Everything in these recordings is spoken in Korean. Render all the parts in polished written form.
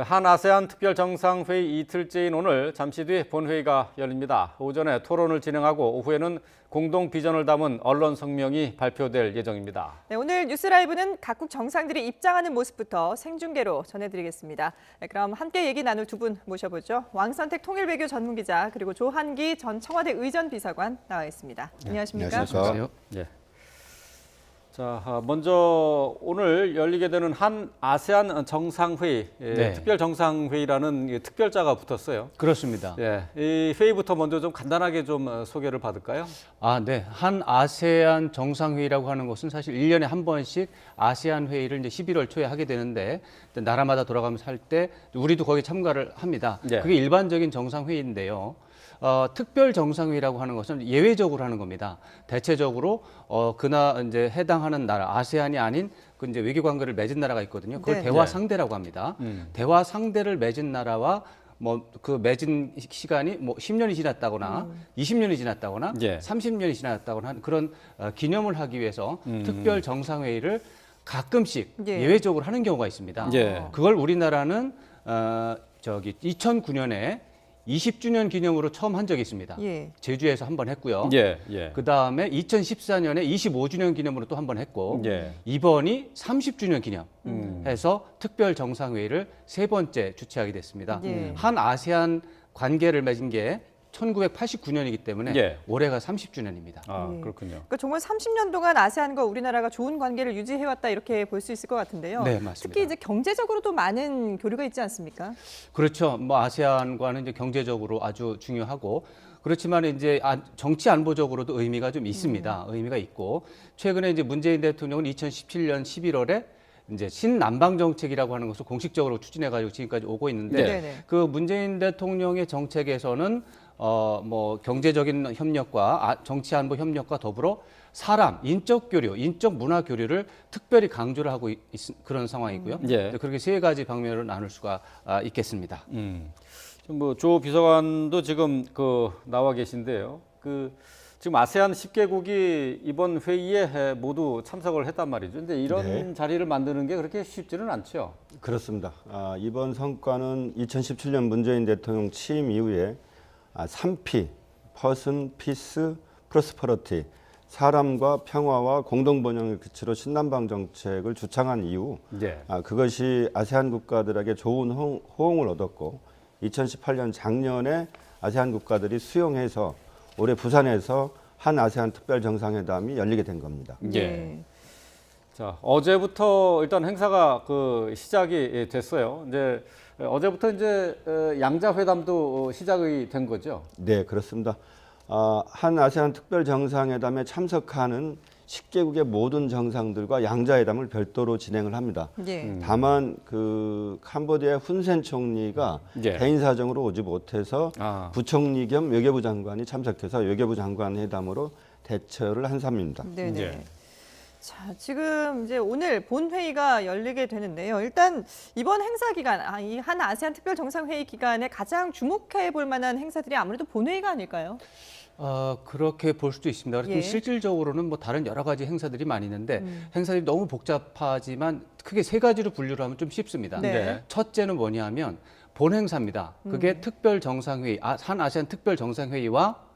한 아세안 특별정상회의 이틀째인 오늘 잠시 뒤 본회의가 열립니다. 오전에 토론을 진행하고 오후에는 공동 비전을 담은 언론 성명이 발표될 예정입니다. 네, 오늘 뉴스라이브는 각국 정상들이 입장하는 모습부터 생중계로 전해드리겠습니다. 네, 그럼 함께 얘기 나눌 두 분 모셔보죠. 왕선택 통일외교 전문기자 그리고 조한기 전 청와대 의전비서관 나와 있습니다. 안녕하십니까? 안녕하세요. 예. 자, 먼저 오늘 열리게 되는 한 아세안 정상회의, 특별 정상회의라는 특별자가 붙었어요. 그렇습니다. 예, 이 회의부터 먼저 좀 간단하게 좀 소개를 받을까요? 네. 한 아세안 정상회의라고 하는 것은 사실 1년에 한 번씩 아세안 회의를 이제 11월 초에 하게 되는데 나라마다 돌아가면서 할 때 우리도 거기 참가를 합니다. 예. 그게 일반적인 정상회의인데요. 특별 정상회의라고 하는 것은 예외적으로 하는 겁니다. 대체적으로 그날 이제 해당하는 나라, 아세안이 아닌 그 이제 외교 관계를 맺은 나라가 있거든요. 그걸 네. 대화 상대라고 합니다. 대화 상대를 맺은 나라와 뭐 그 맺은 시간이 뭐 10년이 지났다거나 20년이 지났다거나 예. 30년이 지났다거나 하는 그런 기념을 하기 위해서 특별 정상회의를 가끔씩 예. 예외적으로 하는 경우가 있습니다. 예. 그걸 우리나라는 2009년에 20주년 기념으로 처음 한 적이 있습니다. 예. 제주에서 한 번 했고요. 예, 예. 그 다음에 2014년에 25주년 기념으로 또 한 번 했고 예. 이번이 30주년 기념 해서 특별 정상회의를 세 번째 주최하게 됐습니다. 예. 한 아세안 관계를 맺은 게 1989년이기 때문에 예. 올해가 30주년입니다. 아, 예. 그렇군요. 그러니까 정말 30년 동안 아세안과 우리나라가 좋은 관계를 유지해왔다 이렇게 볼 수 있을 것 같은데요. 네, 맞습니다. 특히 이제 경제적으로도 많은 교류가 있지 않습니까? 그렇죠. 뭐 아세안과는 이제 경제적으로 아주 중요하고 그렇지만 이제 정치 안보적으로도 의미가 좀 있습니다. 의미가 있고 최근에 이제 문재인 대통령은 2017년 11월에 이제 신남방 정책이라고 하는 것을 공식적으로 추진해 가지고 지금까지 오고 있는데 네. 그 문재인 대통령의 정책에서는 뭐 경제적인 협력과 정치 안보 협력과 더불어 사람, 인적 교류, 인적 문화 교류를 특별히 강조를 하고 그런 상황이고요. 예. 그렇게 세 가지 방면으로 나눌 수가 있겠습니다. 뭐 조 비서관도 지금 나와 계신데요. 지금 아세안 10개국이 이번 회의에 모두 참석을 했단 말이죠. 근데 이런 자리를 만드는 게 그렇게 쉽지는 않죠. 그렇습니다. 이번 성과는 2017년 문재인 대통령 취임 이후에 3P, Person, Peace, Prosperity, 사람과 평화와 공동번영을 기치로 신남방 정책을 주창한 이후 예. 그것이 아세안 국가들에게 좋은 호응을 얻었고 2018년 작년에 아세안 국가들이 수용해서 올해 부산에서 한 아세안 특별 정상회담이 열리게 된 겁니다. 예. 자, 어제부터 일단 행사가 시작이 됐어요. 이제 어제부터 이제 양자 회담도 시작이 된 거죠. 네, 그렇습니다. 한 아세안 특별 정상회담에 참석하는 10개국의 모든 정상들과 양자회담을 별도로 진행을 합니다. 예. 다만 캄보디아 훈센 총리가 예. 개인 사정으로 오지 못해서 부총리 겸 외교부 장관이 참석해서 외교부 장관 회담으로 대처를 한 셈입니다. 네네. 예. 자, 지금 이제 오늘 본회의가 열리게 되는데요. 일단 이번 행사 기간, 이 한 아세안 특별 정상회의 기간에 가장 주목해 볼 만한 행사들이 아무래도 본회의가 아닐까요? 그렇게 볼 수도 있습니다. 그래서 예. 실질적으로는 뭐 다른 여러 가지 행사들이 많이 있는데 행사들이 너무 복잡하지만 크게 세 가지로 분류를 하면 좀 쉽습니다. 네. 첫째는 뭐냐면 본 행사입니다. 그게 특별 정상회의, 한 아세안 특별 정상회의와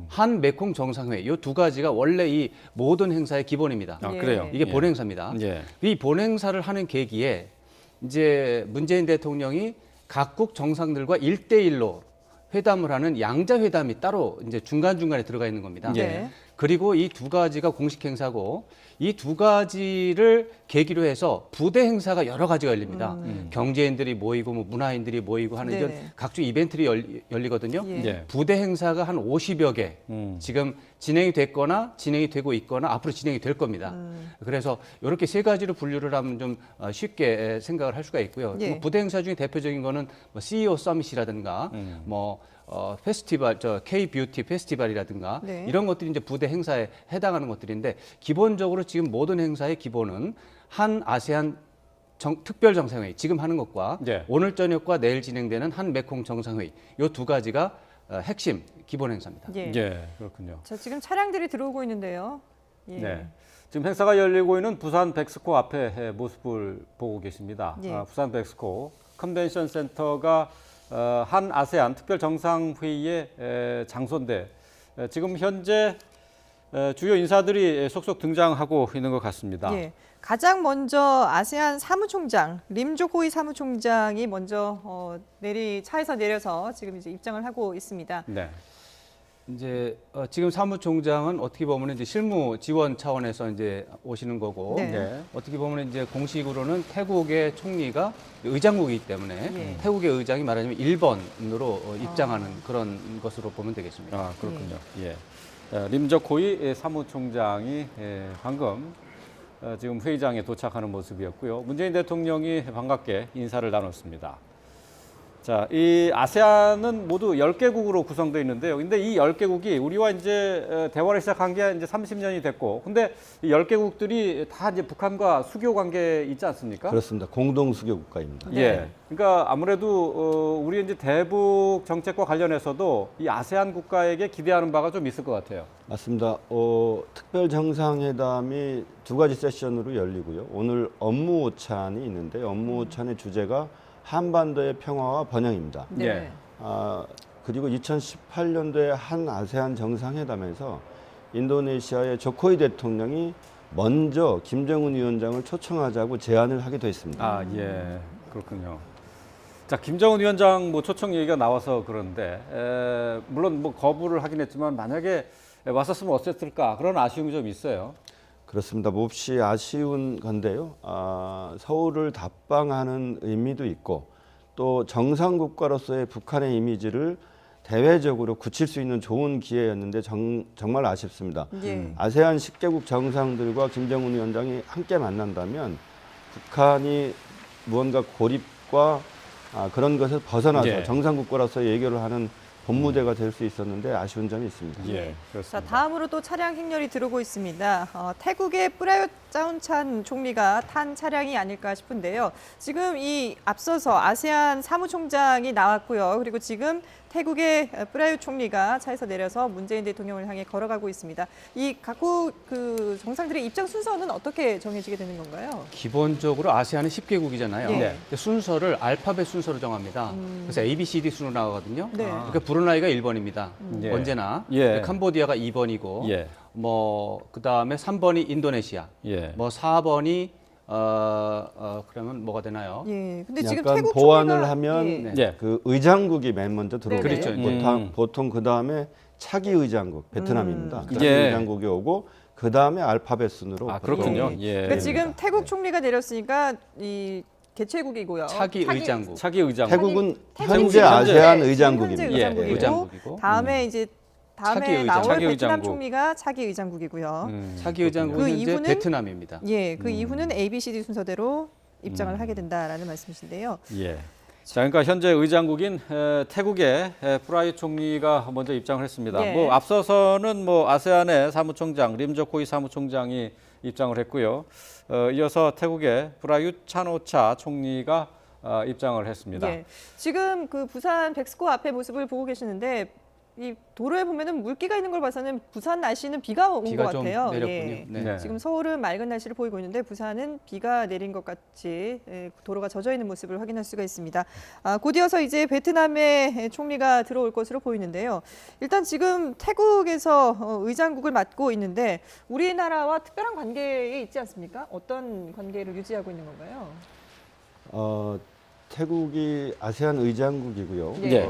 한 메콩 정상회의 이 두 가지가 원래 이 모든 행사의 기본입니다. 아, 예. 그래요? 이게 본 행사입니다. 예. 이 본 행사를 하는 계기에 이제 문재인 대통령이 각국 정상들과 1대1로 회담을 하는 양자 회담이 따로 이제 중간중간에 들어가 있는 겁니다. 네. 그리고 이 두 가지가 공식 행사고 이 두 가지를 계기로 해서 부대 행사가 여러 가지가 열립니다. 경제인들이 모이고 뭐 문화인들이 모이고 하는 이런 네네. 각종 이벤트들이 열리거든요. 예. 예. 부대 행사가 한 50여 개 지금 진행이 됐거나 진행이 되고 있거나 앞으로 진행이 될 겁니다. 그래서 이렇게 세 가지로 분류를 하면 좀 쉽게 생각을 할 수가 있고요. 예. 부대 행사 중에 대표적인 거는 뭐 CEO 서밋이라든가 뭐 페스티벌, K 뷰티 페스티벌이라든가 네. 이런 것들이 이제 부대 행사에 해당하는 것들인데 기본적으로 지금 모든 행사의 기본은 한 아세안 특별 정상회의 지금 하는 것과 네. 오늘 저녁과 내일 진행되는 한 메콩 정상회의 이 두 가지가 핵심 기본 행사입니다. 예. 예, 그렇군요. 자, 지금 차량들이 들어오고 있는데요. 예. 네. 지금 행사가 열리고 있는 부산 백스코 앞에 모습을 보고 계십니다. 예. 부산 백스코 컨벤션 센터가 한 아세안 특별 정상회의의 장소인데 지금 현재 주요 인사들이 속속 등장하고 있는 것 같습니다. 예. 가장 먼저 아세안 사무총장 림조코이 사무총장이 먼저 차에서 내려서 지금 이제 입장을 하고 있습니다. 네. 이제 지금 사무총장은 어떻게 보면 이제 실무 지원 차원에서 이제 오시는 거고 네. 네. 어떻게 보면 이제 공식으로는 태국의 총리가 의장국이기 때문에 예. 태국의 의장이 말하자면 1번으로 입장하는 그런 것으로 보면 되겠습니다. 아, 그렇군요. 예. 림저코이 사무총장이 방금 지금 회의장에 도착하는 모습이었고요. 문재인 대통령이 반갑게 인사를 나눴습니다. 자, 이 아세안은 모두 10개국으로 구성되어 있는데요. 근데 이 10개국이 우리와 이제 대화를 시작한 게 이제 30년이 됐고, 근데 이 10개국들이 다 이제 북한과 수교 관계 있지 않습니까? 그렇습니다. 공동 수교 국가입니다. 예. 그러니까 아무래도 우리 이제 대북 정책과 관련해서도 이 아세안 국가에게 기대하는 바가 좀 있을 것 같아요. 맞습니다. 특별 정상회담이 두 가지 세션으로 열리고요. 오늘 업무 오찬이 있는데 업무 오찬의 주제가 한반도의 평화와 번영입니다. 네. 그리고 2018년도에 한 아세안 정상회담에서 인도네시아의 조코이 대통령이 먼저 김정은 위원장을 초청하자고 제안을 하기도 했습니다. 아, 예. 그렇군요. 자, 김정은 위원장 뭐 초청 얘기가 나와서 그런데 물론 뭐 거부를 하긴 했지만 만약에 왔었으면 어땠을까 그런 아쉬움이 좀 있어요. 그렇습니다. 몹시 아쉬운 건데요. 서울을 답방하는 의미도 있고 또 정상국가로서의 북한의 이미지를 대외적으로 굳힐 수 있는 좋은 기회였는데 정말 아쉽습니다. 예. 아세안 10개국 정상들과 김정은 위원장이 함께 만난다면 북한이 무언가 고립과 그런 것을 벗어나서 예. 정상국가로서의 외교를 하는 본무대가 될 수 있었는데 아쉬운 점이 있습니다. 예, 자, 그렇습니다. 다음으로 또 차량 행렬이 들어오고 있습니다. 태국의 프라윕 짜운찬 총리가 탄 차량이 아닐까 싶은데요. 지금 이 앞서서 아세안 사무총장이 나왔고요. 그리고 지금 태국의 프라윕 총리가 차에서 내려서 문재인 대통령을 향해 걸어가고 있습니다. 이 각국 그 정상들의 입장 순서는 어떻게 정해지게 되는 건가요? 기본적으로 아세안은 10개국이잖아요. 예. 순서를 알파벳 순서로 정합니다. 그래서 A, B, C, D 순으로 나가거든요. 네. 그러니까 브루나이가 1번입니다. 예. 언제나. 예. 캄보디아가 2번이고 예. 뭐 그다음에 3번이 인도네시아. 예. 뭐 4번이 그러면 뭐가 되나요? 예. 근데 지금 약간 태국 보완을 총리가 하면 예. 예. 그 의장국이 맨 먼저 들어오고 네네. 그렇죠. 보통 그 다음에 차기 의장국 베트남입니다. 그다음에 예. 의장국이 오고 그 다음에 알파벳 순으로 아, 그렇군요. 예. 예. 그러니까 지금 태국 총리가 내렸으니까 이 개최국이고요. 차기 의장국. 차기 의장. 태국은 태국이 현재 현재 아세안 현재 의장국입니다. 의장국이고, 예. 의장국이고. 다음에 이제 차기 다음에 의장. 나올 차기 베트남 의장국. 총리가 차기 의장국이고요. 차기 의장국은 그 이제 이후는 베트남입니다. 예, 그 이후는 A, B, C, D 순서대로 입장을 하게 된다라는 말씀이신데요. 예. 자, 그러니까 현재 의장국인 태국의 프라윕 총리가 먼저 입장을 했습니다. 예. 뭐 앞서서는 뭐 아세안의 사무총장 림저코이 사무총장이 입장을 했고요. 이어서 태국의 프라윕 찬오차 총리가 입장을 했습니다. 예. 지금 그 부산 백스코 앞에 모습을 보고 계시는데 이 도로에 보면은 물기가 있는 걸 봐서는 부산 날씨는 비가 온 것 비가 좀 같아요. 내렸군요. 예. 네. 네. 지금 서울은 맑은 날씨를 보이고 있는데 부산은 비가 내린 것 같이 도로가 젖어 있는 모습을 확인할 수가 있습니다. 곧 이어서 이제 베트남의 총리가 들어올 것으로 보이는데요. 일단 지금 태국에서 의장국을 맡고 있는데 우리나라와 특별한 관계에 있지 않습니까? 어떤 관계를 유지하고 있는 건가요? 태국이 아세안 의장국이고요. 네.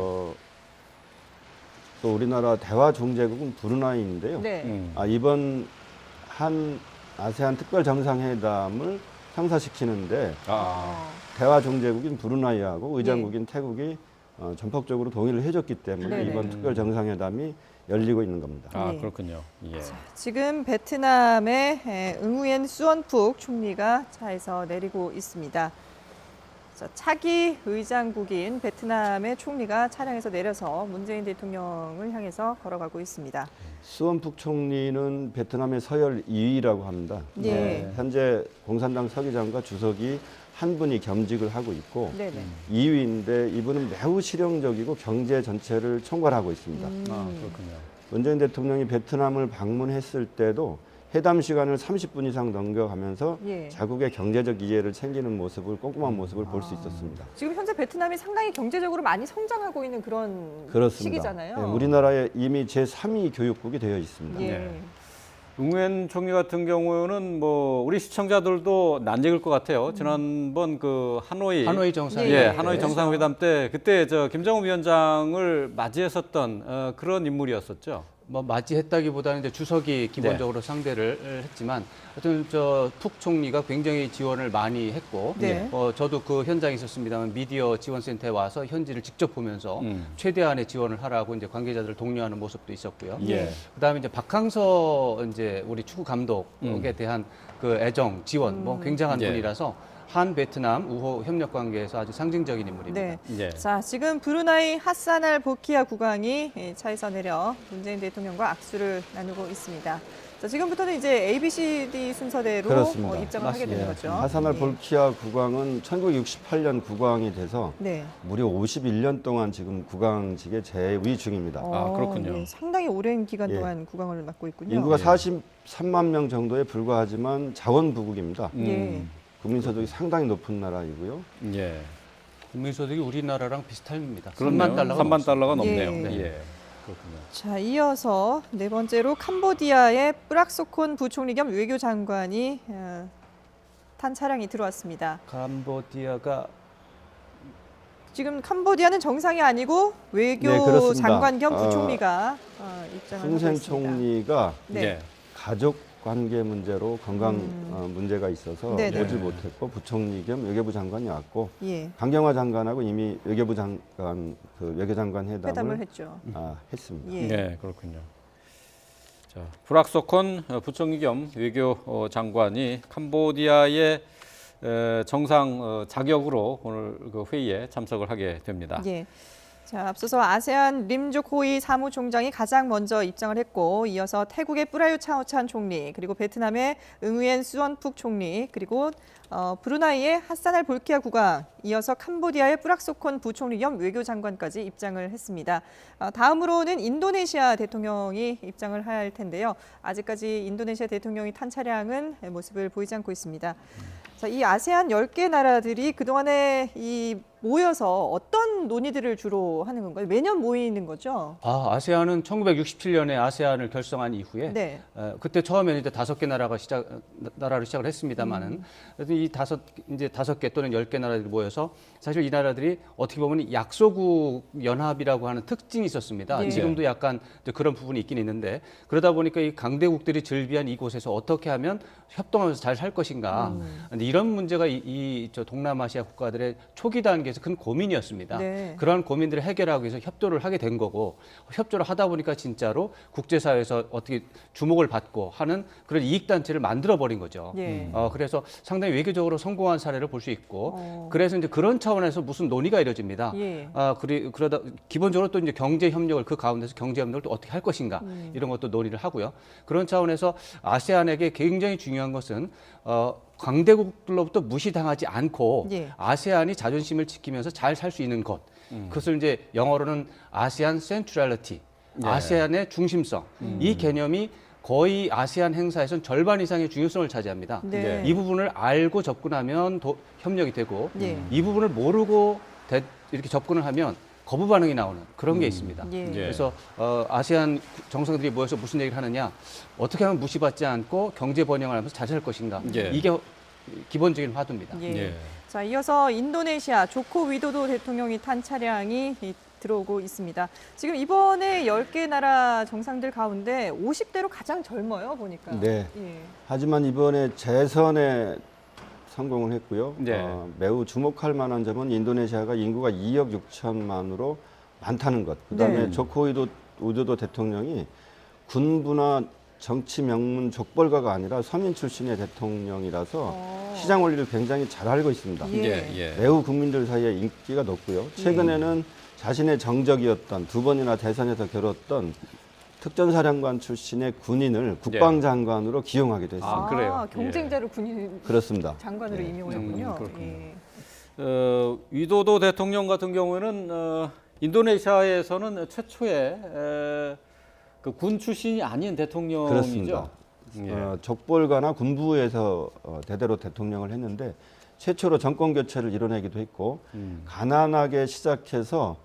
또 우리나라 대화 중재국은 브루나이인데요. 네. 이번 한 아세안 특별 정상회담을 성사시키는데 대화 중재국인 브루나이하고 의장국인 태국이 전폭적으로 동의를 해줬기 때문에 네네. 이번 특별 정상회담이 열리고 있는 겁니다. 아, 예. 그렇군요. 예. 지금 베트남의 응우엔 수언푹 총리가 차에서 내리고 있습니다. 자, 차기 의장국인 베트남의 총리가 차량에서 내려서 문재인 대통령을 향해서 걸어가고 있습니다. 수원푹 총리는 베트남의 서열 2위라고 합니다. 예. 현재 공산당 서기장과 주석이 한 분이 겸직을 하고 있고 네네. 2위인데 이분은 매우 실용적이고 경제 전체를 총괄하고 있습니다. 아, 그렇군요. 문재인 대통령이 베트남을 방문했을 때도 회담 시간을 30분 이상 넘겨가면서 예. 자국의 경제적 이해를 챙기는 모습을 꼼꼼한 모습을 볼 수 있었습니다. 지금 현재 베트남이 상당히 경제적으로 많이 성장하고 있는 그런 그렇습니다. 시기잖아요. 네, 우리나라에 이미 제3위 교육국이 되어 있습니다. 예. 네. 웅웬 총리 같은 경우는 뭐 우리 시청자들도 낯익을 것 같아요. 지난번 그 하노이 정상 예, 하노이 정상회담 때 그때 저 김정은 위원장을 맞이했었던 그런 인물이었었죠. 뭐 맞이했다기보다는 이제 주석이 기본적으로 상대를 했지만 하여튼 저 푹 총리가 굉장히 지원을 많이 했고 네. 저도 그 현장에 있었습니다만 미디어 지원센터에 와서 현지를 직접 보면서 최대한의 지원을 하라고 이제 관계자들을 독려하는 모습도 있었고요. 예. 그다음에 이제 박항서 이제 우리 축구 감독에 대한 그 애정 지원 뭐 굉장한 예. 분이라서 한 베트남 우호 협력 관계에서 아주 상징적인 인물입니다. 네. 예. 자, 지금 브루나이 하산알 보키아 국왕이 차에서 내려 문재인 대통령과 악수를 나누고 있습니다. 자, 지금부터는 이제 ABCD 순서대로 그렇습니다. 입장을 하게 되는 맞습니다. 거죠. 하산알 예. 볼키아 국왕은 1968년 국왕이 돼서 네. 무려 51년 동안 지금 국왕직에 재위 중입니다. 그렇군요. 예, 상당히 오랜 기간 예. 동안 국왕을 맡고 있군요. 인구가 43만 명 정도에 불과하지만 자원부국입니다. 예. 국민소득이 상당히 높은 나라이고요. 예. 국민소득이 우리나라랑 비슷합니다. 그렇네요. 3만 달러가 3만 달러가 넘네요. 예. 예. 그렇군요. 자, 이어서 네 번째로 캄보디아의 뿌락소콘 부총리 겸 외교장관이 탄 차량이 들어왔습니다. 캄보디아가 지금 캄보디아는 정상이 아니고 네, 그렇습니다. 외교장관 겸 부총리가 입장을 하고 훈센 있습니다. 총리가 네. 예. 가족 관계 문제로 건강 문제가 있어서 네네. 오지 못했고 부총리 겸 외교부 장관이 왔고 예, 강경화 장관하고 이미 외교부 장관 외교장관 회담을 회담을 했죠. 했습니다. 예. 네, 그렇군요. 자, 프락소콘 부총리 겸 외교 장관이 캄보디아의 정상 자격으로 오늘 그 회의에 참석을 하게 됩니다. 예. 자, 앞서서 아세안 림족 호이 사무총장이 가장 먼저 입장을 했고, 이어서 태국의 뿌라유 차오찬 총리, 그리고 베트남의 응우엔 수언푹 총리, 그리고 브루나이의 하산알 볼키아 국왕, 이어서 캄보디아의 뿌락소콘 부총리 겸 외교장관까지 입장을 했습니다. 다음으로는 인도네시아 대통령이 입장을 할 텐데요. 아직까지 인도네시아 대통령이 탄 차량은 모습을 보이지 않고 있습니다. 자, 이 아세안 10개 나라들이 그동안에 모여서 어떤 논의들을 주로 하는 건가요? 매년 모이는 거죠? 아세안은 1967년에 아세안을 결성한 이후에 네. 그때 처음에는 이제 5개 나라로 시작을 했습니다만은 그래도 이 다섯 개 또는 10개 나라들이 모여서 사실 이 나라들이 어떻게 보면 약소국 연합이라고 하는 특징이 있었습니다. 네. 지금도 약간 이제 그런 부분이 있긴 있는데 그러다 보니까 이 강대국들이 즐비한 이곳에서 어떻게 하면 협동하면서 잘 살 것인가. 근데 이런 문제가 저 동남아시아 국가들의 초기 단계에서 큰 고민이었습니다. 네. 그러한 고민들을 해결하기 위해서 협조를 하게 된 거고 협조를 하다 보니까 진짜로 국제사회에서 어떻게 주목을 받고 하는 그런 이익단체를 만들어버린 거죠. 예. 그래서 상당히 외교적으로 성공한 사례를 볼 수 있고 그래서 이제 그런 차원에서 무슨 논의가 이루어집니다. 예. 그러다 기본적으로 또 이제 경제 협력을 그 가운데서 경제 협력을 또 어떻게 할 것인가 이런 것도 논의를 하고요. 그런 차원에서 아세안에게 굉장히 중요한 것은 강대국들로부터 무시당하지 않고 예. 아세안이 자존심을 지키면서 잘 살 수 있는 것. 그것을 이제 영어로는 아세안 센트럴리티, 아세안의 중심성. 이 개념이 거의 아세안 행사에서는 절반 이상의 중요성을 차지합니다. 네. 이 부분을 알고 접근하면 협력이 되고 예. 이 부분을 모르고 이렇게 접근을 하면 거부 반응이 나오는 그런 게 있습니다. 예. 그래서 아세안 정상들이 모여서 무슨 얘기를 하느냐, 어떻게 하면 무시받지 않고 경제 번영을 하면서 잘 살 것인가. 예. 이게 기본적인 화두입니다. 예. 예. 자, 이어서 인도네시아 조코 위도도 대통령이 탄 차량이 들어오고 있습니다. 지금 이번에 10개 나라 정상들 가운데 50대로 가장 젊어요, 보니까. 네. 예. 하지만 이번에 재선에 성공을 했고요. 네. 매우 주목할 만한 점은 인도네시아가 인구가 2억 6천만으로 많다는 것. 그다음에 네. 조코 위도도 대통령이 군부나 정치 명문 족벌가가 아니라 서민 출신의 대통령이라서 시장 원리를 굉장히 잘 알고 있습니다. 예. 예. 매우 국민들 사이에 인기가 높고요. 최근에는 자신의 정적이었던 두 번이나 대선에서 겨뤘던 특전사령관 출신의 군인을 국방장관으로 기용하기도 했습니다. 그래요? 경쟁자를 군인 그렇습니다. 장관으로 네. 임용을 했군요. 그렇군요. 예. 위도도 대통령 같은 경우에는 인도네시아에서는 최초의 그 군 출신이 아닌 대통령이죠. 그렇습니다. 예. 족벌가나 군부에서 대대로 대통령을 했는데 최초로 정권 교체를 이뤄내기도 했고 가난하게 시작해서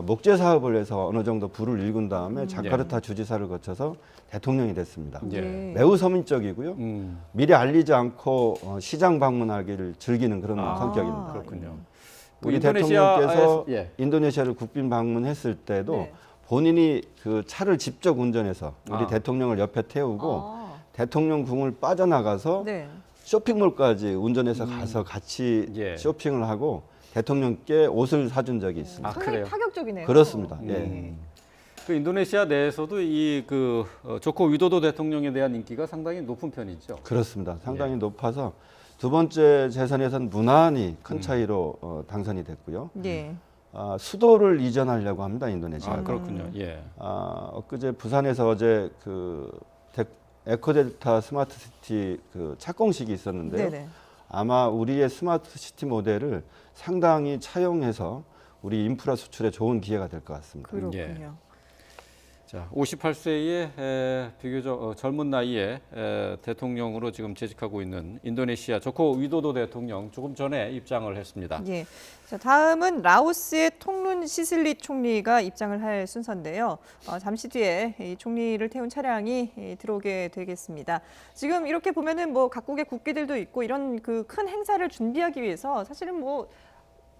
목재 사업을 해서 어느 정도 부를 일군 다음에 자카르타 주지사를 거쳐서 대통령이 됐습니다. 예. 매우 서민적이고요. 미리 알리지 않고 시장 방문하기를 즐기는 그런 성격입니다. 그렇군요. 우리 인도네시아에서- 대통령께서 예. 인도네시아를 국빈 방문했을 때도 네. 본인이 그 차를 직접 운전해서 우리 대통령을 옆에 태우고 대통령 궁을 빠져나가서 네. 쇼핑몰까지 운전해서 가서 같이 예. 쇼핑을 하고 대통령께 옷을 사준 적이 있습니다. 아, 상당히 그래요? 파격적이네요. 그렇습니다. 예. 그 인도네시아 내에서도 이 그 조코 위도도 대통령에 대한 인기가 상당히 높은 편이죠. 그렇습니다. 상당히 높아서 두 번째 재선에서는 무난히 큰 차이로 당선이 됐고요. 예. 수도를 이전하려고 합니다. 인도네시아가. 아, 그렇군요. 예. 엊그제 부산에서 어제 그 에코델타 스마트시티 그 착공식이 있었는데요. 네네. 아마 우리의 스마트시티 모델을 상당히 차용해서 우리 인프라 수출에 좋은 기회가 될 것 같습니다. 그렇군요. 자, 58세의 비교적 젊은 나이에 대통령으로 지금 재직하고 있는 인도네시아 조코 위도도 대통령 조금 전에 입장을 했습니다. 예. 자, 다음은 라오스의 통룬 시슬릿 총리가 입장을 할 순서인데요. 잠시 뒤에 이 총리를 태운 차량이 들어오게 되겠습니다. 지금 이렇게 보면은 뭐 각국의 국기들도 있고 이런 그 큰 행사를 준비하기 위해서 사실은 뭐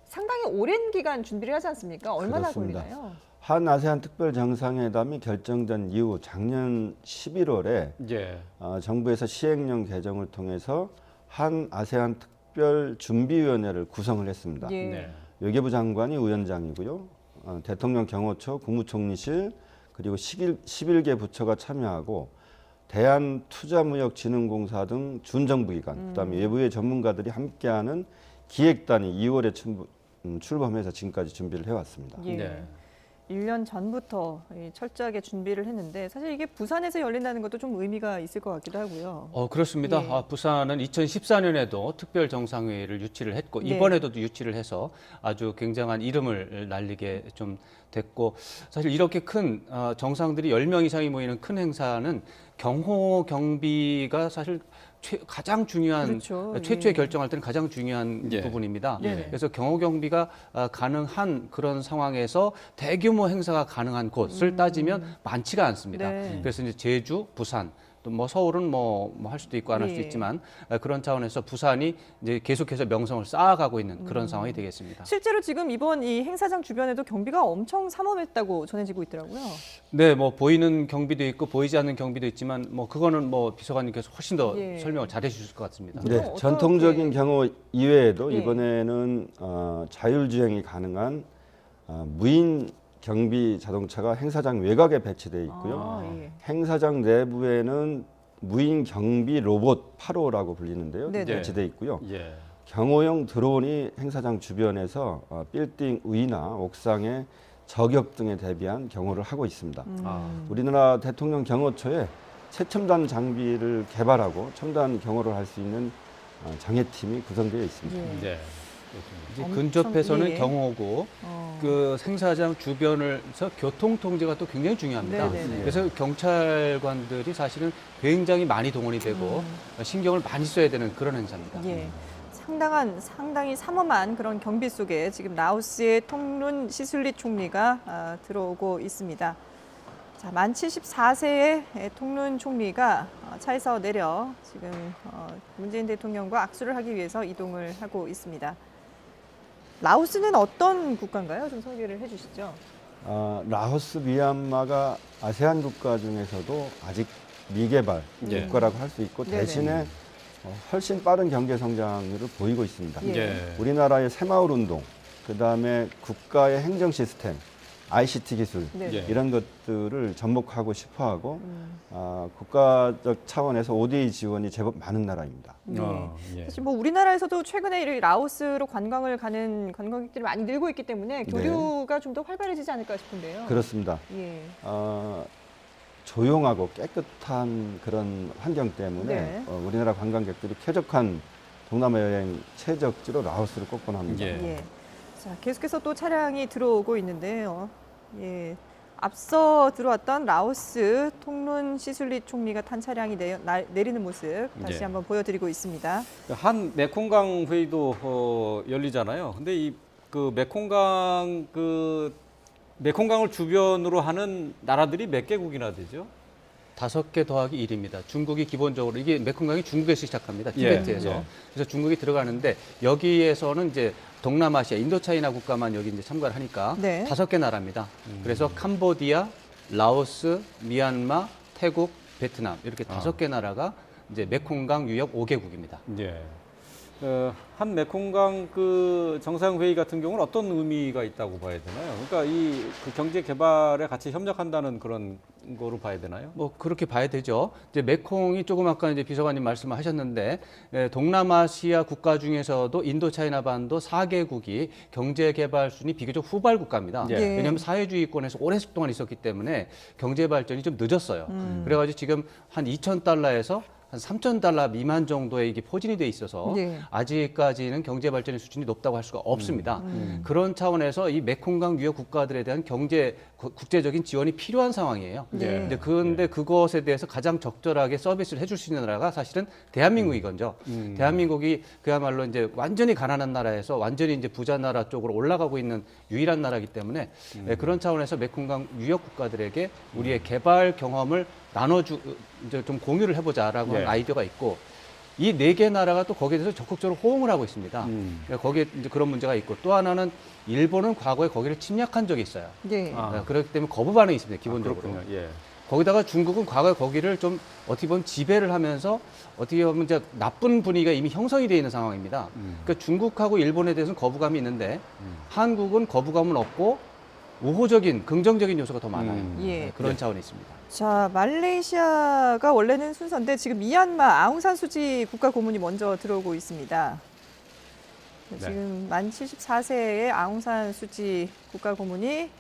상당히 오랜 기간 준비를 하지 않습니까? 얼마나 그렇습니다. 걸리나요? 한 아세안 특별 정상회담이 결정된 이후 작년 11월에 예. 정부에서 시행령 개정을 통해서 한 아세안 특별 준비위원회를 구성을 했습니다. 예. 네. 외교부 장관이 위원장이고요. 대통령 경호처, 국무총리실 그리고 11개 부처가 참여하고 대한투자무역진흥공사 등 준정부 기관, 그다음에 외부의 전문가들이 함께하는 기획단이 2월에 출범해서 지금까지 준비를 해왔습니다. 예. 네. 1년 전부터 철저하게 준비를 했는데 사실 이게 부산에서 열린다는 것도 좀 의미가 있을 것 같기도 하고요. 그렇습니다. 예. 부산은 2014년에도 특별 정상회의를 유치를 했고 네. 이번에도 유치를 해서 아주 굉장한 이름을 날리게 좀 됐고 사실 이렇게 큰 정상들이 10명 이상이 모이는 큰 행사는 경호 경비가 사실 가장 중요한 그렇죠. 최초에 예. 결정할 때는 가장 중요한 예. 부분입니다. 네네. 그래서 경호 경비가 가능한 그런 상황에서 대규모 행사가 가능한 곳을 따지면 많지가 않습니다. 네. 그래서 이제 제주, 부산 또 뭐 서울은 뭐 할 수도 있고 안 할 수도 예. 있지만 그런 차원에서 부산이 이제 계속해서 명성을 쌓아가고 있는 그런 상황이 되겠습니다. 실제로 지금 이번 이 행사장 주변에도 경비가 엄청 삼엄했다고 전해지고 있더라고요. 네, 뭐 보이는 경비도 있고 보이지 않는 경비도 있지만 뭐 그거는 뭐 비서관님께서 훨씬 더 예. 설명을 잘해 주실 것 같습니다. 네, 어떻게- 전통적인 경호 이외에도 예. 이번에는 자율주행이 가능한 무인 경비 자동차가 행사장 외곽에 배치되어 있고요. 예. 행사장 내부에는 무인 경비 로봇 8호라고 불리는데요. 네네. 배치되어 있고요. 예. 경호용 드론이 행사장 주변에서 빌딩 위나 옥상의 저격 등에 대비한 경호를 하고 있습니다. 우리나라 대통령 경호처에 최첨단 장비를 개발하고 첨단 경호를 할 수 있는 장애팀이 구성되어 있습니다. 예. 네. 이제 엄청- 근접해서는 예. 경호고 그 행사장 주변에서 교통 통제가 또 굉장히 중요합니다. 네네네. 그래서 경찰관들이 사실은 굉장히 많이 동원이 되고 신경을 많이 써야 되는 그런 행사입니다. 예. 상당히 삼엄한 그런 경비 속에 지금 라오스의 통룬 시슬릿 총리가 들어오고 있습니다. 자, 만 74세의 통룬 총리가 차에서 내려 지금 문재인 대통령과 악수를 하기 위해서 이동을 하고 있습니다. 라오스는 어떤 국가인가요? 좀 소개를 해주시죠. 라오스, 미얀마가 아세안 국가 중에서도 아직 미개발 예. 국가라고 할 수 있고 네네. 대신에 훨씬 빠른 경제 성장률을 보이고 있습니다. 예. 예. 우리나라의 새마을 운동, 그다음에 국가의 행정 시스템, ICT 기술 네. 예. 이런 것들을 접목하고 싶어하고 국가적 차원에서 ODA 지원이 제법 많은 나라입니다. 예. 사실 뭐 우리나라에서도 최근에 이 라오스로 관광을 가는 관광객들이 많이 늘고 있기 때문에 교류가 좀 더 활발해지지 않을까 싶은데요. 그렇습니다. 예. 조용하고 깨끗한 그런 환경 때문에 네. 우리나라 관광객들이 쾌적한 동남아 여행 최적지로 라오스를 꼽곤 합니다. 예. 예. 자, 계속해서 또 차량이 들어오고 있는데요. 예. 앞서 들어왔던 라오스 통룬 시술리 총리가 탄 차량이 내리는 모습 다시 네. 한번 보여드리고 있습니다. 한 메콩강 회의도 열리잖아요. 근데 이 그 메콩강을 주변으로 하는 나라들이 몇 개국이나 되죠? 5개 더하기 1입니다. 중국이 기본적으로 이게 메콩강이 중국에서 시작합니다. 티베트에서. 예. 그래서 중국이 들어가는데 여기에서는 이제 동남아시아, 인도차이나 국가만 여기 이제 참가를 하니까 네. 5개 나라입니다. 그래서 캄보디아, 라오스, 미얀마, 태국, 베트남 이렇게 5개 나라가 이제 메콩강 유역 5개국입니다. 예. 한 메콩강 그 정상회의 같은 경우는 어떤 의미가 있다고 봐야 되나요? 그러니까 그 경제 개발에 같이 협력한다는 그런 거로 봐야 되나요? 뭐 그렇게 봐야 되죠. 이제 메콩이 조금 아까 이제 비서관님 말씀하셨는데 동남아시아 국가 중에서도 인도차이나 반도 4개국이 경제 개발 순위 비교적 후발 국가입니다. 예. 왜냐하면 사회주의권에서 오랜 동안 있었기 때문에 경제 발전이 좀 늦었어요. 그래가지고 지금 한 2,000달러에서 한 3,000달러 미만 정도의 이게 포진이 돼 있어서 네. 아직까지는 경제 발전의 수준이 높다고 할 수가 없습니다. 그런 차원에서 이 메콩강 유역 국가들에 대한 국제적인 지원이 필요한 상황이에요. 네. 근데 그것에 대해서 가장 적절하게 서비스를 해줄 수 있는 나라가 사실은 대한민국이건죠. 대한민국이 그야말로 이제 완전히 가난한 나라에서 완전히 이제 부자 나라 쪽으로 올라가고 있는 유일한 나라이기 때문에 그런 차원에서 메콩강 유역 국가들에게 우리의 개발 경험을 이제 좀 공유를 해보자라고 하는 예. 아이디어가 있고 이 4개 나라가 또 거기에 대해서 적극적으로 호응을 하고 있습니다. 그러니까 거기에 이제 그런 문제가 있고 또 하나는 일본은 과거에 거기를 침략한 적이 있어요. 네. 그렇기 때문에 거부 반응이 있습니다. 기본적으로. 그렇군요. 예. 거기다가 중국은 과거에 거기를 좀 어떻게 보면 지배를 하면서 어떻게 보면 이제 나쁜 분위기가 이미 형성이 되어 있는 상황입니다. 그러니까 중국하고 일본에 대해서는 거부감이 있는데 한국은 거부감은 없고 우호적인 긍정적인 요소가 더 많아요. 예. 그런 차원이 있습니다. 자, 말레이시아가 원래는 순서인데 지금 미얀마 아웅산 수지 국가 고문이 먼저 들어오고 있습니다. 지금 만 74세의 아웅산 수지 국가 고문이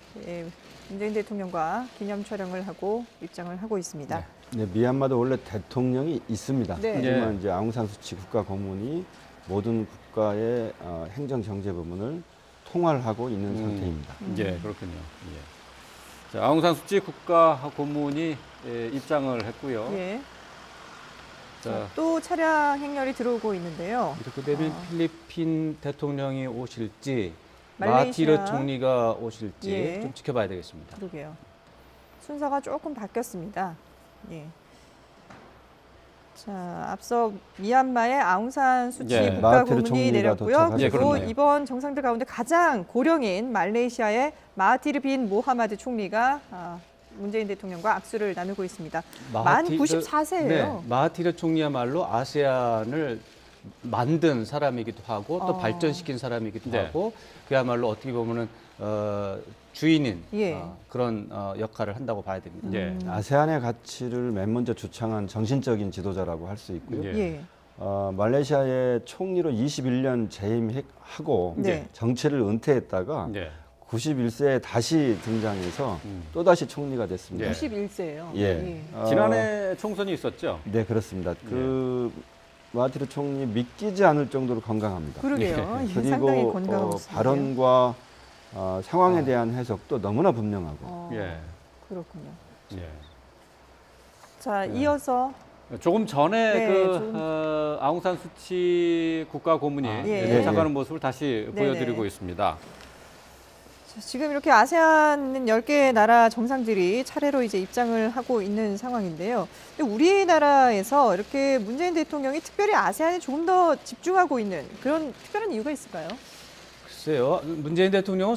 문재인 대통령과 기념 촬영을 하고 입장을 하고 있습니다. 네, 미얀마도 원래 대통령이 있습니다. 네. 하지만 이제 아웅산 수치 국가 고문이 모든 국가의 행정 경제 부문을 통할하고 있는 상태입니다. 예, 그렇군요. 예. 자, 아웅산 수치 국가 고문이 입장을 했고요. 예. 자, 또 차량 행렬이 들어오고 있는데요. 이렇게 되면 필리핀 대통령이 오실지 말레이시아. 마하티르 총리가 오실지 예. 좀 지켜봐야 되겠습니다. 그러게요. 순서가 조금 바뀌었습니다. 예. 자, 앞서 미얀마의 아웅산 수치 예. 국가 마하티르 고문이 총리가 내렸고요. 도착하셨군요. 예, 그리고 그렇네요. 이번 정상들 가운데 가장 고령인 말레이시아의 마하티르 빈 모하마드 총리가 문재인 대통령과 악수를 나누고 있습니다. 만 94세예요. 네, 마하티르 총리야말로 아세안을 만든 사람이기도 하고 또 발전시킨 사람이기도 네. 하고 그야말로 어떻게 보면은 주인인 예. 그런 역할을 한다고 봐야 됩니다. 예. 아세안의 가치를 맨 먼저 주창한 정신적인 지도자라고 할 수 있고요. 예. 예. 말레이시아의 총리로 21년 재임하고 네. 정치를 은퇴했다가 예. 91세에 다시 등장해서 또다시 총리가 됐습니다. 예. 91세예요. 예. 지난해 총선이 있었죠? 네, 그렇습니다. 그 마하티르 총리 믿기지 않을 정도로 건강합니다. 그러게요. 예, 그리고 상당히 건강하시네요. 발언과 상황에 대한 해석도 너무나 분명하고 예. 그렇군요. 예. 자, 이어서 조금 전에 네, 그 아웅산 수치 국가 고문이 예. 도착하는 모습을 다시 네네. 보여드리고 있습니다. 지금 이렇게 아세안 10개 나라 정상들이 차례로 이제 입장을 하고 있는 상황인데요. 근데 우리나라에서 이렇게 문재인 대통령이 특별히 아세안에 조금 더 집중하고 있는 그런 특별한 이유가 있을까요? 글쎄요. 문재인 대통령은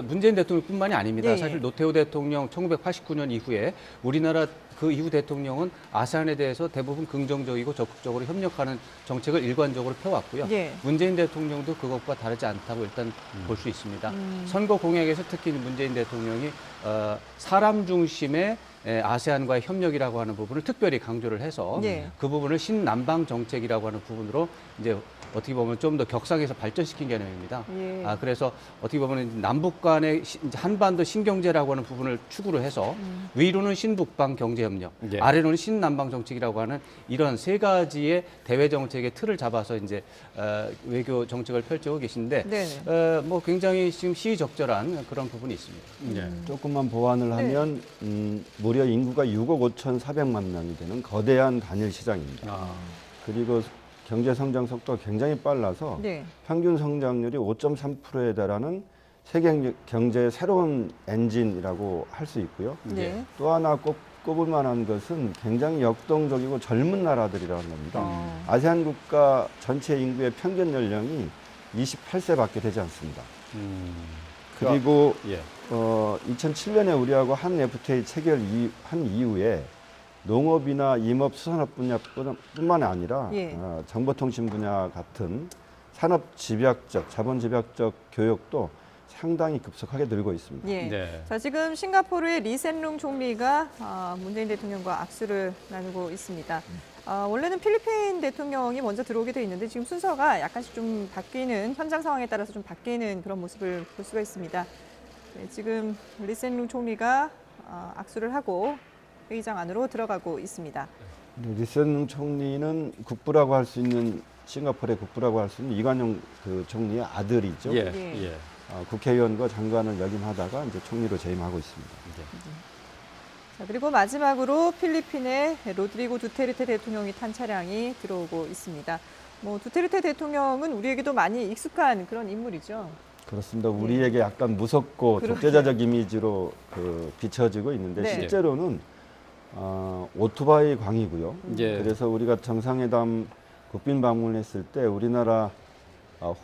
문재인 대통령뿐만이 아닙니다. 예, 예. 사실 노태우 대통령 1989년 이후에 우리나라 그 이후 대통령은 아세안에 대해서 대부분 긍정적이고 적극적으로 협력하는 정책을 일관적으로 펴왔고요. 예. 문재인 대통령도 그것과 다르지 않다고 일단 볼 수 있습니다. 선거 공약에서 특히 문재인 대통령이 사람 중심의 아세안과의 협력이라고 하는 부분을 특별히 강조를 해서 예. 그 부분을 신남방 정책이라고 하는 부분으로 이제 어떻게 보면 좀 더 격상해서 발전시킨 개념입니다. 예. 그래서 어떻게 보면 남북 간의 이제 한반도 신경제라고 하는 부분을 축으로 해서 위로는 신북방 경제협력, 예. 아래로는 신남방 정책이라고 하는 이런 세 가지의 대외 정책의 틀을 잡아서 이제 외교 정책을 펼치고 계신데 네. 뭐 굉장히 지금 시의적절한 그런 부분이 있습니다. 예. 조금만 보완을 하면 무려 인구가 6억 5,400만 명이 되는 거대한 단일 시장입니다. 아, 그리고 경제 성장 속도가 굉장히 빨라서 네. 평균 성장률이 5.3%에 달하는 세계 경제의 새로운 엔진이라고 할 수 있고요. 네. 또 하나 꼭 꼽을 만한 것은 굉장히 역동적이고 젊은 나라들이라는 겁니다. 아세안 국가 전체 인구의 평균 연령이 28세밖에 되지 않습니다. 그리고 예. 2007년에 우리하고 한 FTA 체결한 이후에 농업이나 임업, 수산업 분야뿐만 아니라 예. 정보통신 분야 같은 산업 집약적, 자본 집약적 교역도 상당히 급속하게 늘고 있습니다. 예. 네. 자, 지금 싱가포르의 리센룽 총리가 문재인 대통령과 악수를 나누고 있습니다. 원래는 필리핀 대통령이 먼저 들어오게 돼 있는데 지금 순서가 약간씩 좀 바뀌는 현장 상황에 따라서 좀 바뀌는 그런 모습을 볼 수가 있습니다. 네, 지금 리센룽 총리가 악수를 하고 회의장 안으로 들어가고 있습니다. 리센 총리는 국부라고 할 수 있는 싱가포르의 국부라고 할 수 있는 이관용 그 총리의 아들이죠. 예. 예. 예. 국회의원과 장관을 역임하다가 이제 총리로 재임하고 있습니다. 자, 그리고 마지막으로 필리핀의 로드리고 두테르테 대통령이 탄 차량이 들어오고 있습니다. 뭐 두테르테 대통령은 우리에게도 많이 익숙한 그런 인물이죠. 그렇습니다. 우리에게 약간 무섭고 그러게요. 독재자적 이미지로 비춰지고 있는데 네. 실제로는 오토바이 광이고요. 예. 그래서 우리가 정상회담 국빈 방문했을 때 우리나라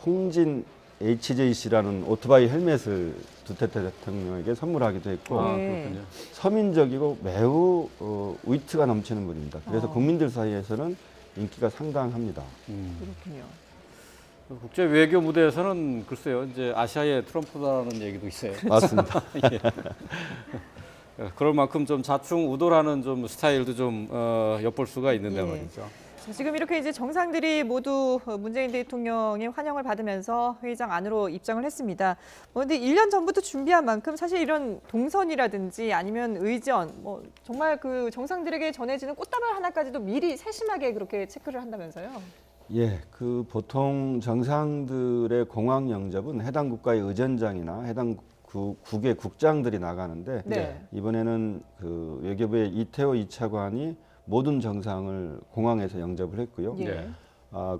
홍진 HJC라는 오토바이 헬멧을 두테르테 대통령에게 선물하기도 했고 아, 네. 그렇군요. 서민적이고 매우 위트가 넘치는 분입니다. 그래서 국민들 사이에서는 인기가 상당합니다. 그렇군요. 국제 외교 무대에서는 글쎄요, 이제 아시아의 트럼프다라는 얘기도 있어요. 맞습니다. 그럴 만큼 좀 좌충우돌하는 좀 스타일도 좀 엿볼 수가 있는데 예. 말이죠. 자, 지금 이렇게 이제 정상들이 모두 문재인 대통령의 환영을 받으면서 회의장 안으로 입장을 했습니다. 그런데 1년 전부터 준비한 만큼 사실 이런 동선이라든지 아니면 의전, 뭐 정말 그 정상들에게 전해지는 꽃다발 하나까지도 미리 세심하게 그렇게 체크를 한다면서요? 예, 그 보통 정상들의 공항 영접은 해당 국가의 의전장이나 해당 국의 국장들이 나가는데 네. 이번에는 그 외교부의 이태호 2차관이 모든 정상을 공항에서 영접을 했고요. 예. 네.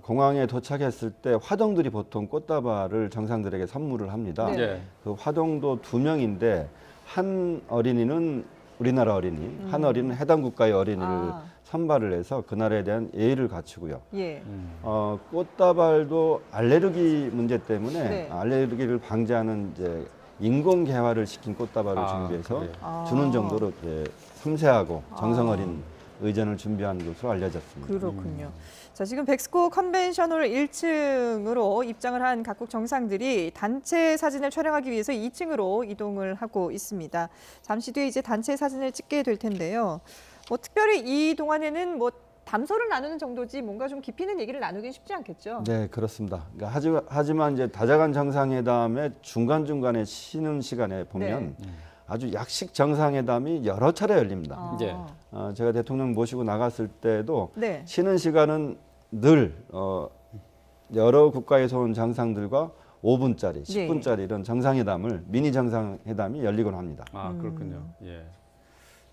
공항에 도착했을 때 화동들이 보통 꽃다발을 정상들에게 선물을 합니다. 네. 예. 그 화동도 2명인데 한 어린이는 우리나라 어린이, 한 어린이는 해당 국가의 어린이를 아. 선발을 해서 그 나라에 대한 예의를 갖추고요. 예. 꽃다발도 알레르기 문제 때문에 네. 알레르기를 방지하는 이제 인공 개화를 시킨 꽃다발을 준비해서 그래요. 주는 정도로 이제 섬세하고 정성 어린 의전을 준비한 것으로 알려졌습니다. 그렇군요. 자, 지금 백스코 컨벤션홀 1층으로 입장을 한 각국 정상들이 단체 사진을 촬영하기 위해서 2층으로 이동을 하고 있습니다. 잠시 뒤에 이제 단체 사진을 찍게 될 텐데요. 뭐 특별히 이 동안에는 뭐 담소를 나누는 정도지 뭔가 좀 깊이 있는 얘기를 나누긴 쉽지 않겠죠. 네, 그렇습니다. 그러니까 하지만 이제 다자간 정상회담의 중간중간에 쉬는 시간에 보면 아주 약식 정상회담이 여러 차례 열립니다. 예. 제가 대통령 모시고 나갔을 때도 네. 쉬는 시간은 늘 여러 국가에서 온 정상들과 5분짜리, 10분짜리 이런 정상회담을 미니 정상회담이 열리곤 합니다. 아, 그렇군요. 예.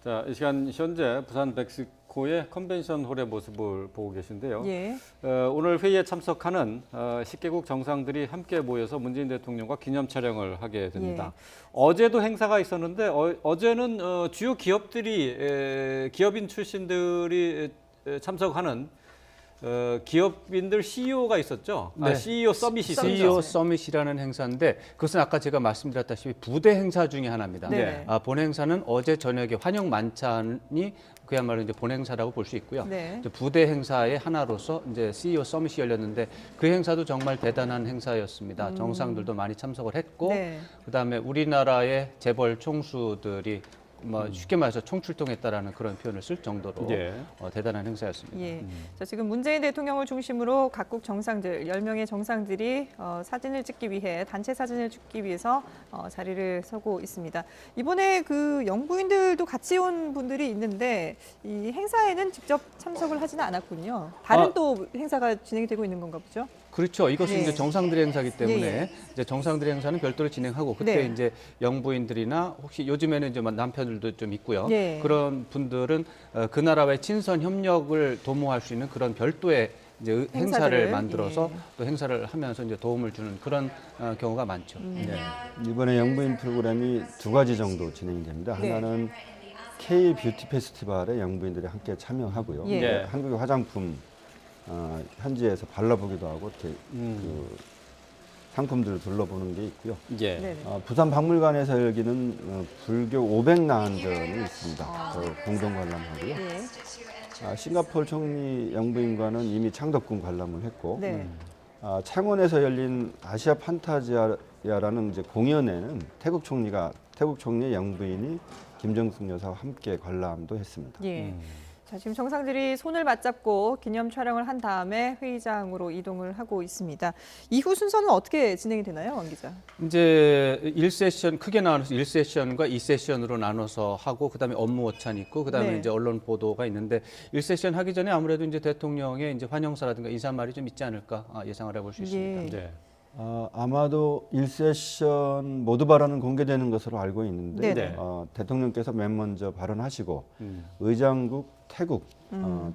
자, 이 시간 현재 부산 백스코의 컨벤션 홀의 모습을 보고 계신데요. 예. 오늘 회의에 참석하는 10개국 정상들이 함께 모여서 문재인 대통령과 기념 촬영을 하게 됩니다. 어제도 행사가 있었는데 어제는 주요 기업들이 기업인 출신들이 참석하는 기업인들 CEO가 있었죠. 네. CEO 서밋이 있었죠. CEO 서밋이라는 행사인데 그것은 아까 제가 말씀드렸다시피 부대 행사 중에 하나입니다. 네. 본 행사는 어제 저녁에 환영 만찬이 그야말로 이제 본 행사라고 볼 수 있고요. 네. 이제 부대 행사의 하나로서 이제 CEO 서밋이 열렸는데 그 행사도 정말 대단한 행사였습니다. 정상들도 많이 참석을 했고 네. 그다음에 우리나라의 재벌 총수들이 뭐 쉽게 말해서 총출동했다라는 그런 표현을 쓸 정도로 예. 대단한 행사였습니다. 예. 자, 지금 문재인 대통령을 중심으로 각국 정상들 10명의 정상들이 사진을 찍기 위해 단체 사진을 찍기 위해서 자리를 서고 있습니다. 이번에 그 영부인들도 같이 온 분들이 있는데 이 행사에는 직접 참석을 하지는 않았군요. 다른 또 행사가 진행이 되고 있는 건가 보죠? 그렇죠. 이것은 예. 이제 정상들의 행사기 때문에 예. 이제 정상들의 행사는 별도로 진행하고 그때 네. 이제 영부인들이나 혹시 요즘에는 이제 남편들도 좀 있고요. 예. 그런 분들은 그 나라와의 친선 협력을 도모할 수 있는 그런 별도의 이제 행사들을, 행사를 만들어서 예. 또 행사를 하면서 이제 도움을 주는 그런 경우가 많죠. 네. 이번에 영부인 프로그램이 두 가지 정도 진행이 됩니다. 네. 하나는 K 뷰티 페스티벌에 영부인들이 함께 참여하고요. 예. 네. 한국의 화장품 현지에서 발라보기도 하고 이렇게 그 상품들을 둘러보는 게 있고요. 예. 네. 부산 박물관에서 열기는 불교 500나한전이 있습니다. 공동 관람하고요. 예. 싱가포르 총리 영부인과는 이미 창덕궁 관람을 했고 네. 창원에서 열린 아시아 판타지아라는 이제 공연에는 태국 총리의 영부인이 김정숙 여사와 함께 관람도 했습니다. 예. 자, 지금 정상들이 손을 맞잡고 기념 촬영을 한 다음에 회의장으로 이동을 하고 있습니다. 이후 순서는 어떻게 진행이 되나요, 왕 기자? 이제 1세션 크게 나눠서 1세션과 2세션으로 나눠서 하고 그다음에 업무 오찬이 있고 그다음에 네. 이제 언론 보도가 있는데 1세션 하기 전에 아무래도 이제 대통령의 이제 환영사라든가 인사말이 좀 있지 않을까 예상을 해볼 수 있습니다. 예. 네. 아마도 1세션 모두 발언은 공개되는 것으로 알고 있는데 네네. 대통령께서 맨 먼저 발언하시고 의장국 태국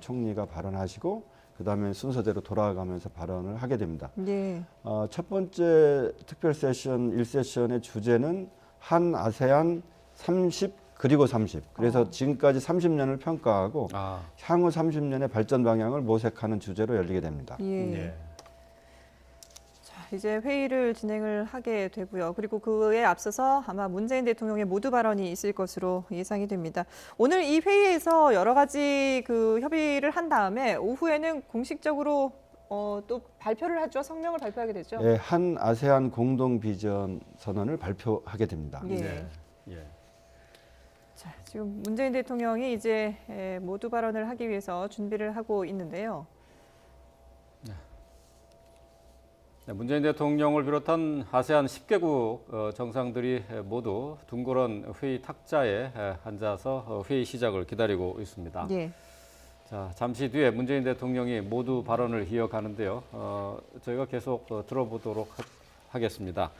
총리가 발언하시고 그다음에 순서대로 돌아가면서 발언을 하게 됩니다. 예. 첫 번째 특별 세션 1세션의 주제는 한 아세안 30 그리고 30. 그래서 지금까지 30년을 평가하고 아, 향후 30년의 발전 방향을 모색하는 주제로 열리게 됩니다. 예. 예. 자, 이제 회의를 진행을 하게 되고요. 그리고 그에 앞서서 아마 문재인 대통령의 모두 발언이 있을 것으로 예상이 됩니다. 오늘 이 회의에서 여러 가지 그 협의를 한 다음에 오후에는 공식적으로 또 발표를 하죠. 성명을 발표하게 되죠. 예, 한 아세안 공동 비전 선언을 발표하게 됩니다. 예. 네. 예. 자, 지금 문재인 대통령이 이제 모두 발언을 하기 위해서 준비를 하고 있는데요. 네, 문재인 대통령을 비롯한 아세안 10개국 정상들이 모두 둥그런 회의 탁자에 앉아서 회의 시작을 기다리고 있습니다. 예. 자, 잠시 뒤에 문재인 대통령이 모두 발언을 이어가는데요. 저희가 계속 들어보도록 하겠습니다.